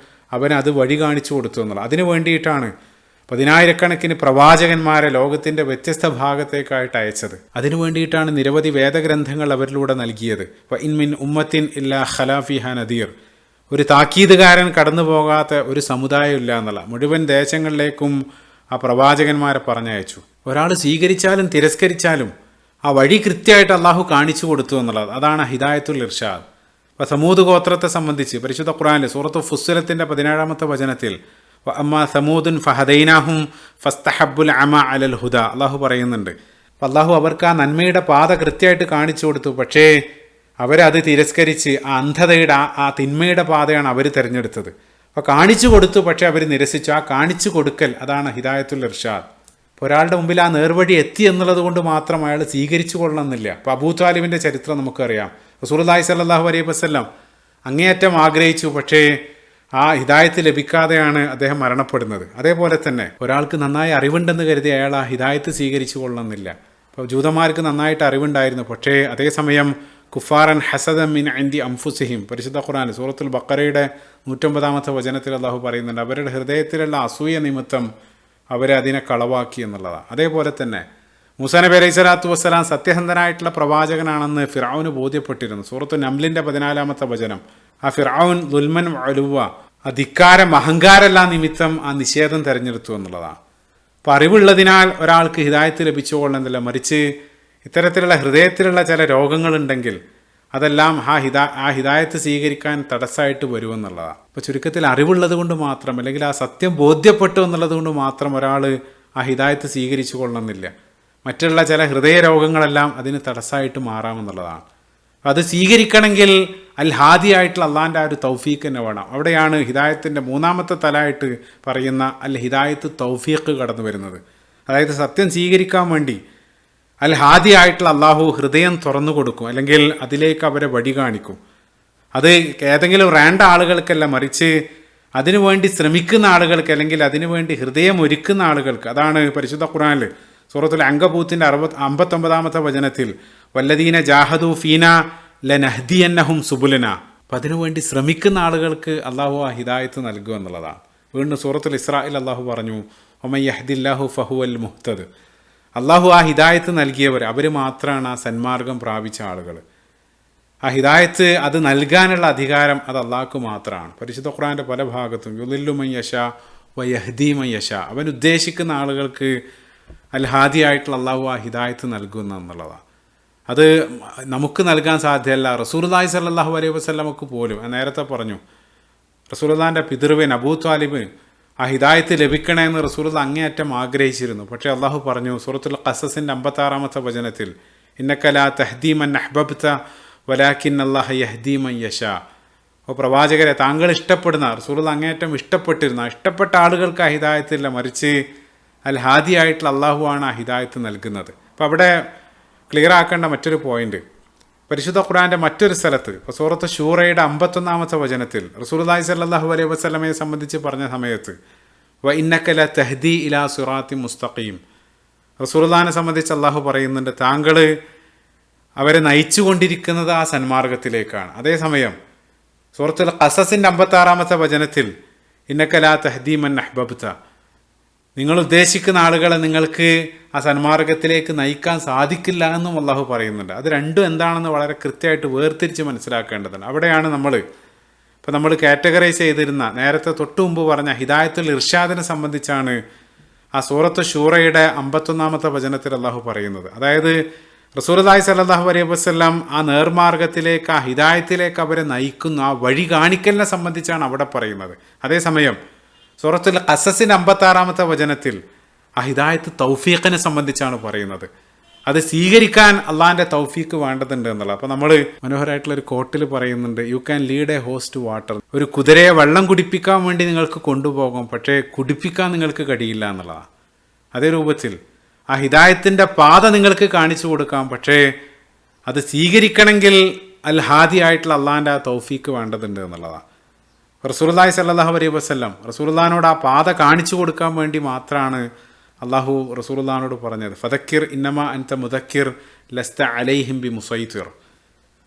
അവൻ അത് വഴി കാണിച്ചു കൊടുത്തു എന്നുള്ളത്. അതിനു വേണ്ടിയിട്ടാണ് 10,000-കണക്കിന് പ്രവാചകന്മാരെ ലോകത്തിൻ്റെ വ്യത്യസ്ത ഭാഗത്തേക്കായിട്ട് അയച്ചത്. അതിനു വേണ്ടിയിട്ടാണ് നിരവധി വേദഗ്രന്ഥങ്ങൾ അവരിലൂടെ നൽകിയത്. ഇൻ മിൻ ഉമ്മത്തിൻ ഇല്ലാ ഖലാ ഫീഹാ നദീർ. ഒരു താക്കീതുകാരൻ കടന്നു പോകാത്ത ഒരു സമുദായം ഇല്ല എന്നുള്ള മുഴുവൻ ദേശങ്ങളിലേക്കും ആ പ്രവാചകന്മാരെ പറഞ്ഞയച്ചു. ഒരാൾ സ്വീകരിച്ചാലും തിരസ്കരിച്ചാലും ആ വഴി കൃത്യമായിട്ട് അള്ളാഹു കാണിച്ചു കൊടുത്തു എന്നുള്ളത്, അതാണ് ഹിദായത്തുൽ ഇർഷാദ്. അപ്പോൾ സമൂദ് ഗോത്രത്തെ സംബന്ധിച്ച് പരിശുദ്ധ ഖുർആനിൽ സൂറത്ത് ഫുസ്സിലത്തിൻ്റെ 17-ാമത്തെ വചനത്തിൽ അമ്മ സമൂദുൻ ഫഹദൈനാഹും ഫസ്തഹബ്ബുൽ അമ അലൽ ഹുദ അള്ളാഹു പറയുന്നുണ്ട്. അപ്പോൾ അള്ളാഹു അവർക്ക് ആ നന്മയുടെ പാത കൃത്യമായിട്ട് കാണിച്ചു കൊടുത്തു. പക്ഷേ അവരത് തിരസ്കരിച്ച് ആ അന്ധതയുടെ ആ തിന്മയുടെ പാതയാണ് അവർ തിരഞ്ഞെടുത്തത്. അപ്പോൾ കാണിച്ചു കൊടുത്തു, പക്ഷേ അവർ നിരസിച്ചു. ആ കാണിച്ചു കൊടുക്കൽ അതാണ് ഹിദായത്തുൽ ഇർഷാദ്. ഇപ്പോൾ ഒരാളുടെ മുമ്പിൽ ആ നേർവഴി എത്തി എന്നുള്ളത് കൊണ്ട് മാത്രം അയാൾ സ്വീകരിച്ചു കൊള്ളണമെന്നില്ല. ഇപ്പോൾ അബൂ താലിബിൻ്റെ ചരിത്രം നമുക്കറിയാം. റസൂലുള്ളാഹി സ്വല്ലല്ലാഹു അലൈഹി വസല്ലം അങ്ങേയറ്റം ആഗ്രഹിച്ചു, പക്ഷേ ആ ഹിദായത്ത് ലഭിക്കാതെയാണ് അദ്ദേഹം മരണപ്പെടുന്നത്. അതേപോലെ തന്നെ ഒരാൾക്ക് നന്നായി അറിവുണ്ടെന്ന് കരുതി അയാൾ ആ ഹിദായത്ത് സ്വീകരിച്ചു കൊള്ളണമെന്നില്ല. അപ്പോൾ ജൂതന്മാർക്ക് നന്നായിട്ട് അറിവുണ്ടായിരുന്നു, പക്ഷേ അതേസമയം കുഫാറൻ ഹസദൻ മിൻ ഇൻദി അൻഫുസിഹിം പരിശുദ്ധ ഖുർആൻ സൂറത്തുൽ ബഖറയുടെ 109-ാമത്തെ വചനത്തിൽ അള്ളാഹു പറയുന്നുണ്ട്, അവരുടെ ഹൃദയത്തിലുള്ള അസൂയ നിമിത്തം അവരെ അതിനെ കളവാക്കി എന്നുള്ളതാണ്. അതേപോലെ തന്നെ മൂസാ നബി അലൈഹി സ്വലാത്തു വസ്സലാം സത്യസന്ധനായിട്ടുള്ള പ്രവാചകനാണെന്ന് ഫിർഔന് ബോധ്യപ്പെട്ടിരുന്നു. സൂറത്തു നംലിൻ്റെ 14-ാമത്തെ വചനം, ആ ഫിർഔൻ ദുൽമൻ അലുവ ധിക്കാരം അഹങ്കാരമെല്ലാം നിമിത്തം ആ നിഷേധം തിരഞ്ഞെടുത്തു എന്നുള്ളതാണ്. അപ്പോൾ അറിവുള്ളതിനാൽ ഒരാൾക്ക് ഹിദായത്ത് ലഭിച്ചുകൊള്ളുന്നില്ല, മറിച്ച് ഇത്തരത്തിലുള്ള ഹൃദയത്തിലുള്ള ചില രോഗങ്ങളുണ്ടെങ്കിൽ അതെല്ലാം ആ ഹിദായത്ത് സ്വീകരിക്കാൻ തടസ്സമായിട്ട് വരുമെന്നുള്ളതാണ്. അപ്പോൾ ചുരുക്കത്തിൽ അറിവുള്ളത് കൊണ്ട് മാത്രം അല്ലെങ്കിൽ ആ സത്യം ബോധ്യപ്പെട്ടു എന്നുള്ളത് കൊണ്ട് മാത്രം ഒരാൾ ആ ഹിദായത്ത് സ്വീകരിച്ചു കൊള്ളണമെന്നില്ല. മറ്റുള്ള ചില ഹൃദയ രോഗങ്ങളെല്ലാം അതിന് തടസ്സമായിട്ട് മാറാമെന്നുള്ളതാണ്. അത് സ്വീകരിക്കണമെങ്കിൽ അൽ ഹാദി ആയിട്ടുള്ള അള്ളാൻ്റെ ആ ഒരു തൗഫീഖ് തന്നെ വേണം. അവിടെയാണ് ഹിദായത്തിൻ്റെ 3-ാമത്തെ തലമായിട്ട് പറയുന്ന അൽ ഹിദായത്ത് തൗഫീഖ് കടന്നു വരുന്നത്. അതായത് സത്യം സ്വീകരിക്കാൻ വേണ്ടി അൽ ഹാദി ആയിട്ടുള്ള അള്ളാഹു ഹൃദയം തുറന്നു കൊടുക്കും, അല്ലെങ്കിൽ അതിലേക്ക് അവരെ വഴി കാണിക്കും. അത് ഏതെങ്കിലും റാൻഡ ആളുകൾക്കല്ല, മറിച്ച് അതിനുവേണ്ടി ശ്രമിക്കുന്ന ആളുകൾക്ക് അല്ലെങ്കിൽ അതിനുവേണ്ടി ഹൃദയം ഒരുക്കുന്ന ആളുകൾക്ക്. അതാണ് പരിശുദ്ധ ഖുർആനിൽ സൂറത്തുൽ അങ്കബൂത്തിൻ്റെ 59-ാമത്തെ വചനത്തിൽ വല്ലദീന ജാഹദു ഫീന ലനഹ്ദിയന്നഹും സുബുലന. അപ്പം അതിനുവേണ്ടി ശ്രമിക്കുന്ന ആളുകൾക്ക് അള്ളാഹു ആ ഹിദായത്ത് നൽകുക എന്നുള്ളതാണ്. വീണ്ടും സൂറത്തുൽ ഇസ്രായിൽ അള്ളാഹു പറഞ്ഞു ഒമൻ യഹ്ദില്ലാഹു ഫഹുവൽ മുഹ്തദ്. അള്ളാഹു ആ ഹിദായത്ത് നൽകിയവർ അവർ മാത്രമാണ് ആ സന്മാർഗം പ്രാപിച്ച ആളുകൾ. ആ ഹിദായത്ത് അത് നൽകാനുള്ള അധികാരം അത് അള്ളാഹ്ക്ക് മാത്രമാണ്. പരിശുദ്ധ ഖുർആൻ്റെ പല ഭാഗത്തും യുളില്ലു മൻ യശാ വയഹ്ദി മൻ യശാ, അവൻ ഉദ്ദേശിക്കുന്ന ആളുകൾക്ക് അൽ ഹാദി ആയിട്ടുള്ള അള്ളാഹു ആ ഹിദായത്ത് നൽകുന്ന എന്നുള്ളതാണ്. അത് നമുക്ക് നൽകാൻ സാധ്യമല്ല. റസൂലുള്ളാഹി സ്വല്ലല്ലാഹു അലൈഹി വസല്ലമക്ക് പോലും നേരത്തെ പറഞ്ഞു, റസൂലുള്ളാഹിൻ്റെ പിതൃവൻ അബൂ താലിബ് ആ ഹിദായത്ത് ലഭിക്കണമെന്ന് റസൂലുള്ള അങ്ങേയറ്റം ആഗ്രഹിച്ചിരുന്നു. പക്ഷേ അള്ളാഹു പറഞ്ഞു സൂറത്തുൽ ഖസസിൻ്റെ 56-ാമത്തെ വചനത്തിൽ ഇന്നക ലാ തഹ്ദീ മൻ അഹ്ബബ്ത വലാകിൻ അല്ലാഹ യഹ്ദീ മൻ യശാ. അപ്പോൾ പ്രവാചകരെ, താങ്കൾ ഇഷ്ടപ്പെടുന്ന റസൂലുള്ള അങ്ങേയറ്റം ഇഷ്ടപ്പെട്ട ആളുകൾക്ക് ആ ഹിദായത്തില്ല, മറിച്ച് അൽ ഹാദി ആയിട്ടുള്ള അള്ളാഹു ആണ് ആ ഹിദായത്ത് നൽകുന്നത്. അപ്പോൾ അവിടെ ക്ലിയർ ആക്കേണ്ട മറ്റൊരു പോയിന്റ്, പരിശുദ്ധ ഖുർആൻ്റെ മറ്റൊരു സ്ഥലത്ത് ഇപ്പോൾ സൂറത്ത് ശൂറയുടെ 51-ാമത്തെ വചനത്തിൽ റസൂലുള്ളാഹി സ്വല്ലല്ലാഹു അലൈഹി വസല്ലമയെ സംബന്ധിച്ച് പറഞ്ഞ സമയത്ത് വ ഇന്നക ല തഹ്ദി ഇലാ സിറാത്തി മുസ്തഖീം, റസൂലുള്ളാഹിനെ സംബന്ധിച്ച് അള്ളാഹു പറയുന്നുണ്ട് താങ്കൾ അവരെ നയിച്ചുകൊണ്ടിരിക്കുന്നത് ആ സന്മാർഗത്തിലേക്കാണ്. അതേസമയം സൂറത്തുൽ ഖസസിൻ്റെ 56-ാമത്തെ വചനത്തിൽ ഇന്നക ലാ തഹ്ദീ മൻ അഹ്ബബ്ത, നിങ്ങൾ ഉദ്ദേശിക്കുന്ന ആളുകളെ നിങ്ങൾക്ക് ആ സന്മാർഗത്തിലേക്ക് നയിക്കാൻ സാധിക്കില്ല എന്നും അള്ളാഹു പറയുന്നുണ്ട്. അത് രണ്ടും എന്താണെന്ന് വളരെ കൃത്യമായിട്ട് വേർതിരിച്ച് മനസ്സിലാക്കേണ്ടതുണ്ട്. അവിടെയാണ് നമ്മൾ കാറ്റഗറൈസ് ചെയ്തിരുന്ന നേരത്തെ തൊട്ടു മുമ്പ് പറഞ്ഞ ഹിദായത്തുൽ ഇർഷാദിനെ സംബന്ധിച്ചാണ് ആ സൂറത്ത് ശൂറയുടെ 51-ാമത്തെ വചനത്തിൽ അള്ളാഹു പറയുന്നത്. അതായത് റസൂലുള്ളാഹി സ്വല്ലല്ലാഹു അലൈഹി വസല്ലം ആ നേർമാർഗത്തിലേക്ക് ആ ഹിദായത്തിലേക്ക് അവരെ നയിക്കുന്ന ആ വഴി കാണിക്കലിനെ സംബന്ധിച്ചാണ് അവിടെ പറയുന്നത്. അതേസമയം സൂറത്തുൽ ഖസസിൻ്റെ 56-ാമത്തെ വചനത്തിൽ ആ ഹിദായത്ത് തൗഫീഖിനെ സംബന്ധിച്ചാണ് പറയുന്നത്. അത് സ്വീകരിക്കാൻ അള്ളാഹിൻ്റെ തൗഫീഖ് വേണ്ടതുണ്ട് എന്നുള്ളത്. അപ്പോൾ നമ്മൾ മനോഹരമായിട്ടുള്ളൊരു കോട്ടിൽ പറയുന്നുണ്ട്, you can lead a horse to water. ഒരു കുതിരയെ വെള്ളം കുടിപ്പിക്കാൻ വേണ്ടി നിങ്ങൾക്ക് കൊണ്ടുപോകും, പക്ഷേ കുടിപ്പിക്കാൻ നിങ്ങൾക്ക് കഴിയില്ല എന്നുള്ളതാണ്. അതേ രൂപത്തിൽ ആ ഹിദായത്തിൻ്റെ പാത നിങ്ങൾക്ക് കാണിച്ചു കൊടുക്കാം, പക്ഷേ അത് സ്വീകരിക്കണമെങ്കിൽ അൽ ഹാദി ആയിട്ടുള്ള അള്ളാഹിൻ്റെ ആ തൗഫീഖ് വേണ്ടതുണ്ട് എന്നുള്ളതാണ്. റസൂലുള്ളാഹി സ്വല്ലല്ലാഹു അലൈഹി വസല്ലം റസൂലുള്ളാഹിനോട് ആ പാത കാണിച്ചു കൊടുക്കാൻ വേണ്ടി മാത്രമാണ് അള്ളാഹു റസൂലുള്ളാഹിനോട് പറഞ്ഞത് ഫദക്കിർ ഇന്നമാ അൻത മുദക്കിർ ലസ്ത അലൈഹിം ബി മുസൈത്തിർ.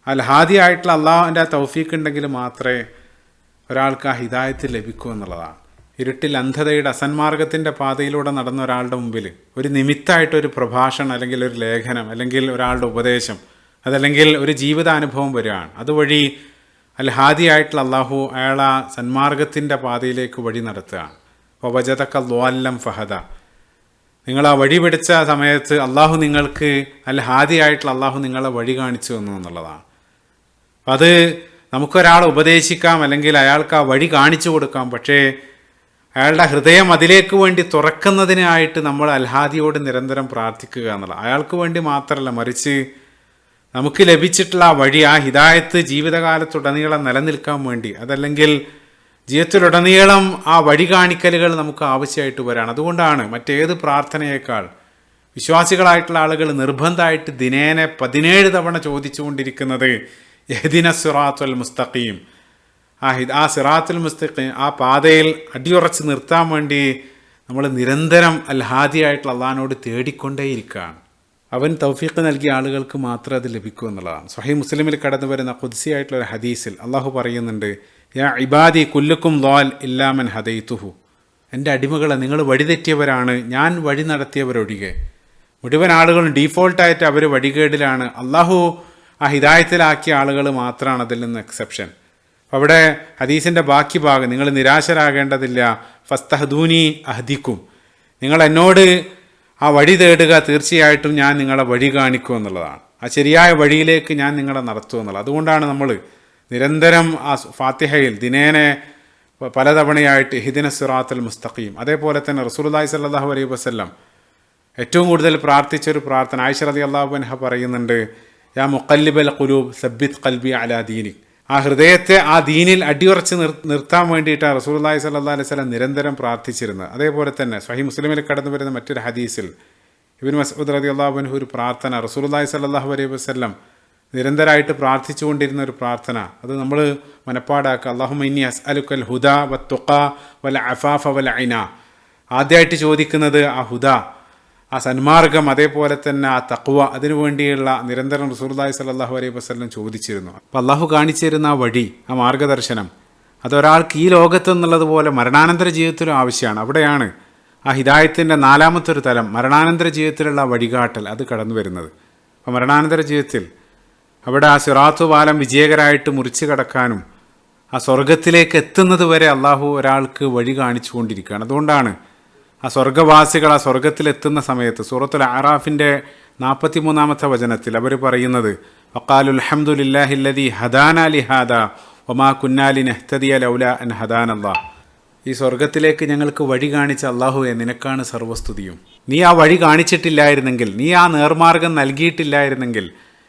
അൽ ഹാദി ആയിട്ടുള്ള അള്ളാഹുവിൻ്റെ ആ തൗഫീഖ് ഉണ്ടെങ്കിൽ മാത്രമേ ഒരാൾക്ക് ആ ഹിദായത്ത് ലഭിക്കൂ എന്നുള്ളതാണ്. ഇരുട്ടിൽ അന്ധതയുടെ അസന്മാർഗത്തിൻ്റെ പാതയിലൂടെ നടന്ന ഒരാളുടെ മുമ്പിൽ ഒരു നിമിത്തമായിട്ടൊരു പ്രഭാഷണം അല്ലെങ്കിൽ ഒരു ലേഖനം അല്ലെങ്കിൽ ഒരാളുടെ ഉപദേശം അതല്ലെങ്കിൽ ഒരു ജീവിതാനുഭവം വരികയാണ്. അതുവഴി അൽ ഹാദി ആയിട്ടുള്ള അള്ളാഹു അയാൾ ആ സന്മാർഗത്തിൻ്റെ പാതയിലേക്ക് വഴി നടത്തുകയാണ്. വജദക ളാല്ലം ഫഹദ, നിങ്ങൾ ആ വഴി പിടിച്ച സമയത്ത് അള്ളാഹു നിങ്ങൾക്ക് അൽ ഹാദി ആയിട്ടുള്ള അള്ളാഹു നിങ്ങളെ വഴി കാണിച്ചു തന്നു എന്നുള്ളതാണ്. അത് നമുക്കൊരാളെ ഉപദേശിക്കാം, അല്ലെങ്കിൽ അയാൾക്ക് ആ വഴി കാണിച്ചു കൊടുക്കാം. പക്ഷേ അയാളുടെ ഹൃദയം അതിലേക്ക് വേണ്ടി തുറക്കുന്നതിനായിട്ട് നമ്മൾ അൽഹാദിയോട് നിരന്തരം പ്രാർത്ഥിക്കുക എന്നുള്ള, അയാൾക്ക് വേണ്ടി മാത്രമല്ല, മറിച്ച് നമുക്ക് ലഭിച്ചിട്ടുള്ള ആ വഴി, ആ ഹിദായത്ത് ജീവിതകാലത്തുടനീളം നിലനിൽക്കാൻ വേണ്ടി, അതല്ലെങ്കിൽ ജീവിതത്തിലുടനീളം ആ വഴി കാണിക്കലുകൾ നമുക്ക് ആവശ്യമായിട്ട് വരാണ്. അതുകൊണ്ടാണ് മറ്റേത് പ്രാർത്ഥനയേക്കാൾ വിശ്വാസികളായിട്ടുള്ള ആളുകൾ നിർബന്ധമായിട്ട് ദിനേന 17 തവണ ചോദിച്ചുകൊണ്ടിരിക്കുന്നത് യഹ്ദിന സിറാത്തുൽ മുസ്തഖീം, ആ സിറാത്തുൽ മുസ്തഖീം, ആ പാതയിൽ അടിയുറച്ച് നിർത്താൻ വേണ്ടി നമ്മൾ നിരന്തരം അൽഹാദിയായിട്ടുള്ള അള്ളാഹിനോട് തേടിക്കൊണ്ടേയിരിക്കുകയാണ്. അവൻ തൗഫീഖ് നൽകിയ ആളുകൾക്ക് മാത്രമേ അത് ലഭിക്കൂ എന്നുള്ളതാണ്. സ്വഹീഹ് മുസ്ലിമിൽ കടന്നു വരുന്ന ഖുദ്സിയായിട്ടുള്ള ഒരു ഹദീസിൽ അള്ളാഹു പറയുന്നുണ്ട്, യാ ഇബാദി കുല്ലുക്കും ളാൽ ഇല്ലാ മൻ ഹദൈതുഹു, എൻ്റെ അടിമകളെ നിങ്ങൾ വഴിതെറ്റിയവരാണ്, ഞാൻ വഴി നടത്തിയവരൊഴികെ. മുഴുവൻ ആളുകളും ഡീഫോൾട്ടായിട്ട് അവർ വഴികേടിലാണ്. അള്ളാഹു ആ ഹിദായത്തിലാക്കിയ ആളുകൾ മാത്രമാണ് അതിൽ നിന്ന് എക്സെപ്ഷൻ. അവിടെ ഹദീസിൻ്റെ ബാക്കി ഭാഗം, നിങ്ങൾ നിരാശരാകേണ്ടതില്ല, ഫസ്തഹദൂനി അഹ്ദിക്കും, നിങ്ങൾ എന്നോട് ആ വഴി തേടുക, തീർച്ചയായിട്ടും ഞാൻ നിങ്ങളെ വഴി കാണിക്കും എന്നുള്ളതാണ്. ആ ശരിയായ വഴിയിലേക്ക് ഞാൻ നിങ്ങളെ നടത്തും എന്നുള്ളത്. അതുകൊണ്ടാണ് നമ്മൾ നിരന്തരം ആ ഫാത്തിഹയിൽ ദിനേനെ പലതവണയായിട്ട് ഇഹ്ദിന സിറാത്തുൽ മുസ്തഖീം, അതേപോലെ തന്നെ റസൂലുള്ളാഹി സ്വല്ലല്ലാഹു അലൈഹി വസല്ലം ഏറ്റവും കൂടുതൽ പ്രാർത്ഥിച്ചൊരു പ്രാർത്ഥന ആയിഷ റളിയല്ലാഹു അൻഹ പറയുന്നുണ്ട്, യാ മുഖല്ലിബൽ ഖുലൂബ് സബ്ബിത് ഖൽബി അലാ ദീനിക്, ആ ഹൃദയത്തെ ആ ദീനിൽ അടിയുറച്ച് നിർത്താൻ വേണ്ടിയിട്ടാണ് റസൂലുള്ളാഹി സ്വല്ലല്ലാഹു അലൈഹി വസല്ലം നിരന്തരം പ്രാർത്ഥിച്ചിരുന്നത്. അതേപോലെ തന്നെ സ്വഹീഹ് മുസ്ലിമിൽ കടന്നു വരുന്ന മറ്റൊരു ഹദീസിൽ ഇബ്നു മസ്ഊദ് റളിയല്ലാഹു അൻഹു ഒരു പ്രാർത്ഥന, റസൂലുള്ളാഹി സ്വല്ലല്ലാഹു അലൈഹി വസല്ലം നിരന്തരമായിട്ട് പ്രാർത്ഥിച്ചുകൊണ്ടിരുന്ന ഒരു പ്രാർത്ഥന, അത് നമ്മൾ മനപ്പാടാക്കുക. അല്ലാഹുമ്മ ഇന്നി അസ്അലുക്കൽ ഹുദാ വത്തുഖാ വൽ അഫാഫ വൽ ഇനാ. ആദ്യമായിട്ട് ചോദിക്കുന്നത് ആ ഹുദ, ആ സന്മാർഗം, അതേപോലെ തന്നെ ആ തഖ്വ, അതിനു വേണ്ടിയുള്ള നിരന്തരം റസൂലുള്ളാഹി സ്വല്ലല്ലാഹു അലൈഹി വസല്ലം ചോദിച്ചിരുന്നു. അപ്പോൾ അള്ളാഹു കാണിച്ചു തരുന്ന ആ വഴി, ആ മാർഗദർശനം, അതൊരാൾക്ക് ഈ ലോകത്ത് എന്നുള്ളതുപോലെ മരണാനന്തര ജീവിതത്തിലും ആവശ്യമാണ്. അവിടെയാണ് ആ ഹിദായത്തിൻ്റെ 4ാമത്തെ ഒരു തലം, മരണാനന്തര ജീവിതത്തിലുള്ള വഴികാട്ടൽ, അത് കടന്നു വരുന്നത്. അപ്പോൾ മരണാനന്തര ജീവിതത്തിൽ അവിടെ ആ സിറാത്തു പാലം വിജയകരമായിട്ട് മുറിച്ച് കടക്കാനും ആ സ്വർഗത്തിലേക്ക് എത്തുന്നത് വരെ അള്ളാഹു ഒരാൾക്ക് വഴി കാണിച്ചു കൊണ്ടിരിക്കുകയാണ്. അതുകൊണ്ടാണ് ആ സ്വർഗവാസികൾ ആ സ്വർഗത്തിലെത്തുന്ന സമയത്ത് സൂറത്തുൽ അറാഫിൻ്റെ 43ാമത്തെ വചനത്തിൽ അവർ പറയുന്നത്, വഖാലുൽ ഹംദുലില്ലാഹില്ലദീ ഹദാനാ ലിഹാദാ വമാ കുന്നാ ലിനഹ്തദിയ ലൗലാ അൻ ഹദാനല്ലാഹ്. ഈ സ്വർഗത്തിലേക്ക് ഞങ്ങൾക്ക് വഴി കാണിച്ച അള്ളാഹുവെ, നിനക്കാണ് സർവ്വസ്തുതിയും. നീ ആ വഴി കാണിച്ചിട്ടില്ലായിരുന്നെങ്കിൽ, നീ ആ നേർമാർഗം നൽകിയിട്ടില്ലായിരുന്നെങ്കിൽ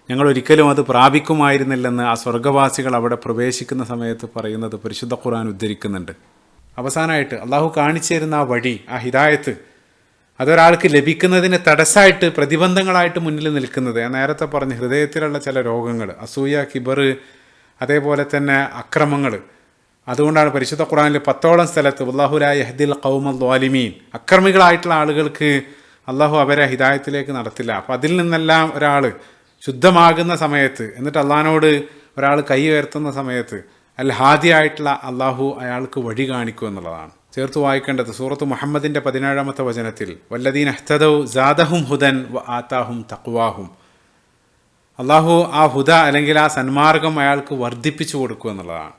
ഞങ്ങൾ ഒരിക്കലും അത് പ്രാപിക്കുമായിരുന്നില്ലെന്ന് ആ സ്വർഗവാസികൾ അവിടെ പ്രവേശിക്കുന്ന സമയത്ത് പറയുന്നത് പരിശുദ്ധ ഖുർആൻ ഉദ്ധരിക്കുന്നുണ്ട്. അവസാനമായിട്ട് അള്ളാഹു കാണിച്ചു തരുന്ന ആ വഴി, ആ ഹിദായത്ത്, അതൊരാൾക്ക് ലഭിക്കുന്നതിന് തടസ്സമായിട്ട് പ്രതിബന്ധങ്ങളായിട്ട് മുന്നിൽ നിൽക്കുന്നത് ഞാൻ നേരത്തെ പറഞ്ഞ ഹൃദയത്തിലുള്ള ചില രോഗങ്ങൾ, അസൂയ, കിബർ, അതേപോലെ തന്നെ അക്രമങ്ങൾ. അതുകൊണ്ടാണ് പരിശുദ്ധ ഖുർആനിൽ 10ഓളം സ്ഥലത്ത് വല്ലാഹു ലാ യഹ്ദിൽ ഖൗമൽ ളാലിമീൻ, അക്രമികളായിട്ടുള്ള ആളുകൾക്ക് അള്ളാഹു അവരെ ഹിദായത്തിലേക്ക് നടത്തില്ല. അപ്പം അതിൽ നിന്നെല്ലാം ഒരാൾ ശുദ്ധമാകുന്ന സമയത്ത്, എന്നിട്ട് അള്ളാഹിനോട് ഒരാൾ കൈ ഉയർത്തുന്ന സമയത്ത് അൽ ഹാദി ആയിട്ടുള്ള അള്ളാഹു അയാൾക്ക് വഴി കാണിക്കും എന്നുള്ളതാണ്. ചേർത്ത് വായിക്കേണ്ടത് സൂറത്ത് മുഹമ്മദിൻ്റെ 17ാമത്തെ വചനത്തിൽ, വല്ലദീന ഇഹ്തദൗ സാദഹും ഹുദൻ വ ആതാഹും തഖ്വാഹും, അള്ളാഹു ആ ഹുദ അല്ലെങ്കിൽ ആ സന്മാർഗം അയാൾക്ക് വർദ്ധിപ്പിച്ചു കൊടുക്കുക എന്നുള്ളതാണ്.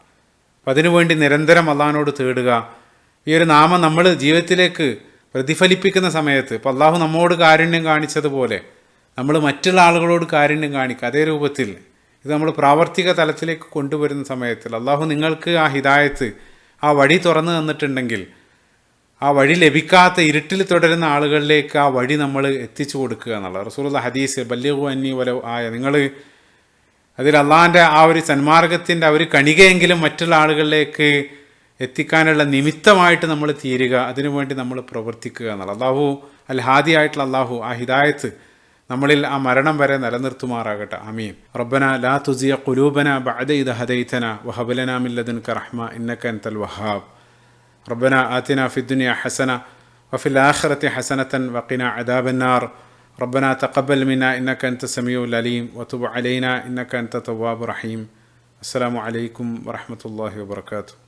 അപ്പം അതിനുവേണ്ടി നിരന്തരം അള്ളാഹിനോട് തേടുക. ഈ ഒരു നാമം നമ്മൾ ജീവിതത്തിലേക്ക് പ്രതിഫലിപ്പിക്കുന്ന സമയത്ത്, ഇപ്പോൾ അള്ളാഹു നമ്മോട് കാരുണ്യം കാണിച്ചതുപോലെ നമ്മൾ മറ്റുള്ള ആളുകളോട് കാരുണ്യം കാണിക്കുക. അതേ രൂപത്തിൽ ഇത് നമ്മൾ പ്രാവർത്തിക തലത്തിലേക്ക് കൊണ്ടുവരുന്ന സമയത്തിൽ അള്ളാഹു നിങ്ങൾക്ക് ആ ഹിദായത്ത്, ആ വഴി തുറന്നു തന്നിട്ടുണ്ടെങ്കിൽ ആ വഴി ലഭിക്കാത്ത ഇരുട്ടിൽ തുടരുന്ന ആളുകളിലേക്ക് ആ വഴി നമ്മൾ എത്തിച്ചു കൊടുക്കുക എന്നുള്ളത്. റസൂലുള്ളാഹി ഹദീസ് ബല്ലിഗു അന്നി വലൗ ആയ, നിങ്ങൾ അതിൽ അള്ളാഹിൻ്റെ ആ ഒരു സന്മാർഗത്തിൻ്റെ ആ ഒരു കണികയെങ്കിലും മറ്റുള്ള ആളുകളിലേക്ക് എത്തിക്കാനുള്ള നിമിത്തമായിട്ട് നമ്മൾ തീരുക, അതിനുവേണ്ടി നമ്മൾ പ്രവർത്തിക്കുക എന്നുള്ളത്. അള്ളാഹു അൽ ഹാദി ആയിട്ടുള്ള അള്ളാഹു ആ ഹിദായത്ത് നമ്മളിൽ ആ മരണം വരെ നിലനിർത്തുമാറാകട്ടെ. ആമീൻ. റബ്ബനാ ലാ തുസിയ ഖുലൂബനാ ബഅദ ഇദ് ഹദൈതനാ വഹബ് ലനാ മിൻ ലദുൻക റഹ്മ ഇന്നക അൻതൽ വഹാബ്. റബ്ബനാ ആതിനാ ഫിദ്ദുനിയ ഹസന വഫിൽ ആഖിറതി ഹസനതൻ വഖിനാ അദാബന്നാർ. റബ്ബനാ തഖബ്ബൽ മിന്നാ ഇന്നക അൻത സമീഉൽ അലീം വതുബ് അലൈനാ ഇന്നക അൻത തവ്വാബുർ റഹീം. അസ്സലാമു അലൈക്കും വറഹ്മത്തുള്ളാഹി വബറകാതുഹു.